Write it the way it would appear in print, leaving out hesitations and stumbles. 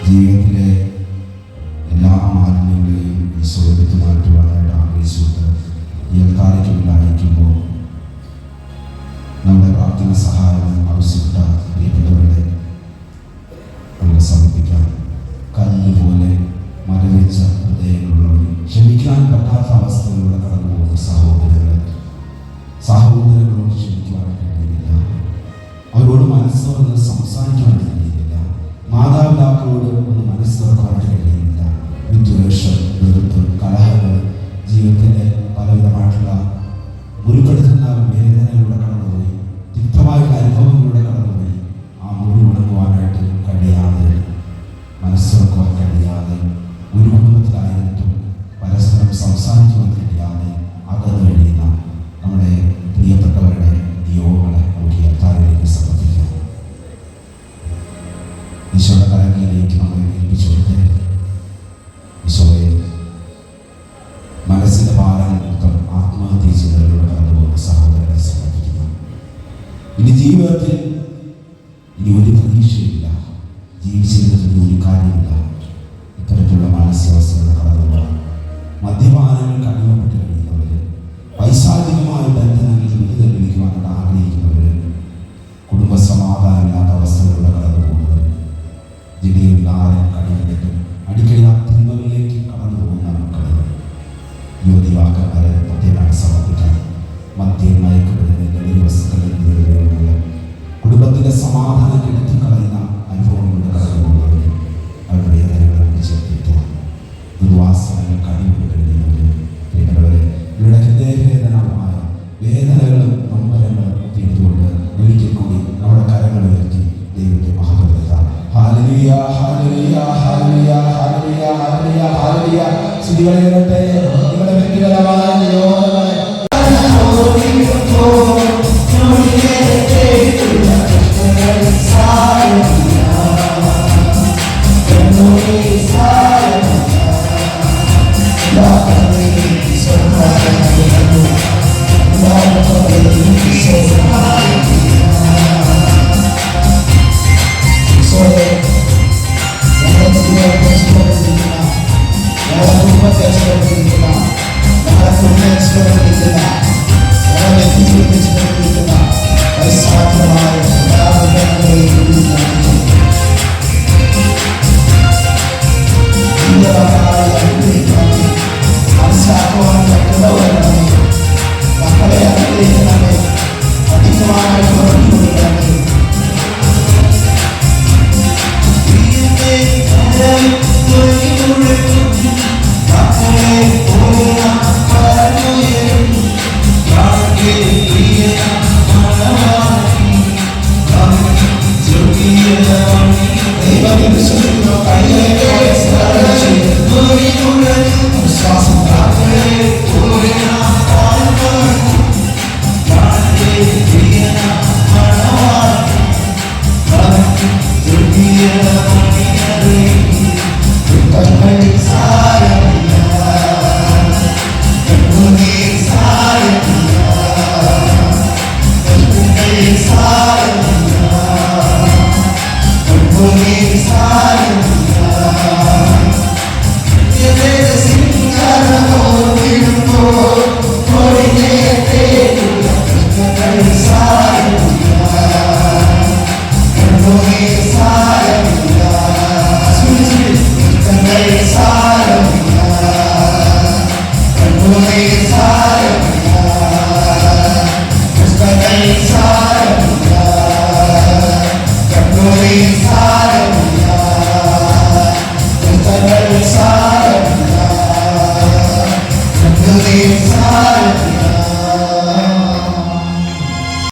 ജീവിതത്തിലെ എല്ലാ മാലിന്യങ്ങളെയും ഈശോ എടുത്തു മാറ്റുവാനായിട്ട് ആഗ്രഹിച്ചുകൊണ്ട് ഈ അൽത്താരയ്ക്കുള്ളിലായിരിക്കുമ്പോൾ നമ്മുടെ പ്രാർത്ഥന സഹായം ആവശ്യപ്പെട്ട പ്രിയപ്പെട്ടവരുടെ നമ്മൾ സമർപ്പിക്കാം. കല്ലുപോലെ മരവിച്ച ഹൃദയങ്ങളുള്ളവർ, ക്ഷമിക്കാൻ പറ്റാത്ത അവസ്ഥകളിലൂടെ കടന്നു പോകുന്ന സഹോദരങ്ങളോട് ക്ഷമിക്കുവാൻ കഴിയുന്നില്ല, അവരോട് മനസ്സ് തുറന്ന് സംസാരിക്കുവാൻ കഴിയുന്നില്ല, മാതാപിതാക്കളോട് ഒന്ന് മനസ്സ് തുറക്കാൻ കഴിയുന്നില്ല. വിദ്വേഷം, വെറുപ്പ്, കലഹങ്ങൾ, ജീവിതത്തിൻ്റെ പലവിധമായിട്ടുള്ള മുറിപ്പെടുത്തുന്ന വേദനകളിലൂടെ കടന്നുപോയി, തിക്തമായുള്ള അനുഭവങ്ങളിലൂടെ കടന്നുപോയി, ആ മുറി ഉണങ്ങുവാനായിട്ട് കഴിയാതെ, മനസ്സ് തുറക്കുവാൻ കഴിയാതെ, ഒരു കുടുംബത്തിലായിട്ടും പരസ്പരം സംസാരിക്കുവാൻ കഴിയാതെ അകന്നു കഴിയുന്ന നമ്മുടെ പ്രിയപ്പെട്ടവരുടെ നിയോഗങ്ങളെ നമുക്ക് ഈ അൽത്താരയിലേക്ക് സമർപ്പിക്കാം. ഈശോയുടെ കരങ്ങളിലേക്ക് നമ്മളെ ഏൽപ്പിച്ചു കൊടുത്ത് ഈശോയെ മനസ്സിൻ്റെ ഭാരം മൊത്തം ആത്മഹത്യ ചെയ്തവരോട് കടന്നുപോകുന്ന സഹോദരനെ സമർപ്പിക്കുന്നു. ഇനി ജീവിതത്തിൽ ഇനി ഒരു പ്രതീക്ഷയില്ല, ജീവിച്ചിരുന്നതിന് ഒരു കാര്യമില്ല. ഇത്തരത്തിലുള്ള മാനസികാവസ്ഥകൾ കടന്നുപോകാം. മദ്യപാനങ്ങൾക്ക് അടിമപ്പെട്ട് കഴിയുന്നവർ, പൈശാചികമായ ബന്ധനങ്ങളിൽ വിടുതൽ ലഭിക്കുവാനായിട്ട് ആഗ്രഹിക്കുന്നവർ, കുടുംബസമാധാനമില്ലാത്ത അവസ്ഥകളിലൂടെ കടന്നു പോകുന്നവർ, ജില്ലയില്ലാതെ കഴിയുന്നിട്ടും അടിക്കടി ആ തിന്മകളിലേക്ക് കടന്നു പോകുന്ന മക്കൾ, യുവതിവാക്കന്മാരെ പ്രത്യേകമായി സമർപ്പിക്കാൻ. മദ്യം, മയക്കുമരുന്ന്, ലഹരി വസ്തുക്കൾ എന്നിവയിലുള്ള കുടുംബത്തിൻ്റെ സമാധാനം കെടുത്തിക്കളയുന്ന അനുഭവങ്ങളുടെ കടന്നു പോകുന്നവർ, അവരുടെ വേദനകളൊക്കെ ചേർത്തിട്ട് ദുർവാസനകൾ കഴിവുകൾ കഴിയുന്നവർ, പ്രിയപ്പെട്ടവരെ ഇവരുടെ ഹൃദയവേദനമായ വേദനകളും നൊമ്പരങ്ങളും തീർത്തുകൊണ്ട് ഒരിക്കൽ കൂടി നമ്മുടെ കരങ്ങൾ ഉയർത്തി ദൈവത്തെ മഹത്വപ്പെടുത്താം. Hallelujah, hallelujah, hallelujah, hallelujah, hallelujah, hallelujah. സ്തുതികളെ ഉയരട്ടെ. നിങ്ങളുടെ വ്യക്തിപരമായ നിയോഗങ്ങളെ സാരമില്ല, കൃതകൾ സാരമില്ല, സാരമില്ല.